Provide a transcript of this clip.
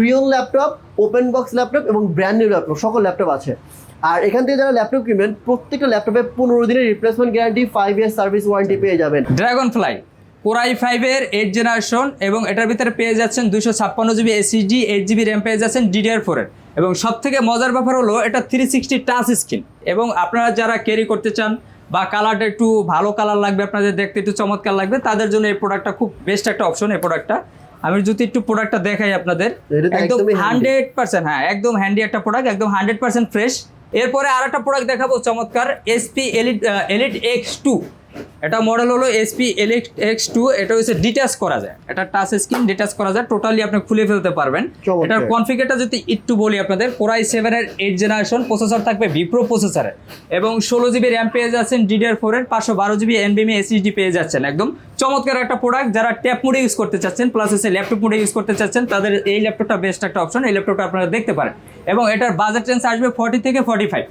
প্রিয়ন laptop, open box laptop এবং brand new laptop সকল laptop আছে। আর এখান থেকে যারা ল্যাপটপ কিনবেন প্রত্যেকটা ল্যাপটপে 15 দিনের replacement guarantee, 5 year service warranty পেয়ে যাবেন। Dragon fly Core i5-এর 8th generation এবং এটার ভিতরে পেয়ে যাচ্ছেন 256 জিবি এসএসডি, 8 জিবি র্যাম পেয়ে যাচ্ছেন DDR4-এর। এবং সবথেকে মজার ব্যাপার হলো এটা 360 টাচ স্ক্রিন। এবং আপনারা যারা ক্যারি করতে চান বা কালারটা একটু ভালো কালার লাগবে, আপনাদের দেখতে একটু চমৎকার লাগবে, তাদের জন্য এই প্রোডাক্টটা খুব বেস্ট একটা অপশন। এই প্রোডাক্টটা আমি যদি একটু প্রোডাক্টটা দেখাই আপনাদের, একদম 100%, হ্যাঁ একদম হ্যান্ডি একটা প্রোডাক্ট, একদম 100% ফ্রেশ। এরপরে আর একটা প্রোডাক্ট দেখাবো চমৎকার, SP Elite X2। এটা মডেল হলো SP Elite X2। এটা হচ্ছে ডিটাচ করা যায়, এটা টাচ স্ক্রিন ডিটাচ করা যায়, টোটালি আপনি খুলে ফেলতে পারবেন। এটার কনফিগারটা যদি একটু বলি আপনাদের, Core i7-এর 8th জেনারেশন, প্রসেসর থাকবে Vipro প্রসেসরের এবং 16 জিবি র্যাম পেয়ে যাচ্ছেন DDR4-এর, 512 জিবি NVMe SSD পেয়ে যাচ্ছেন। একদম চমৎকার একটা প্রোডাক্ট। যারা ট্যাব মোডে ইউজ করতে চাচ্ছেন প্লাস হচ্ছে ল্যাপটপ মোডে ইউজ করতে চাচ্ছেন, তাদের এই ল্যাপটপটা বেস্ট একটা অপশন। এই ল্যাপটপটা আপনারা দেখতে পারেন এবং এটার বাজেট রেঞ্জ আসবে 40 থেকে 45।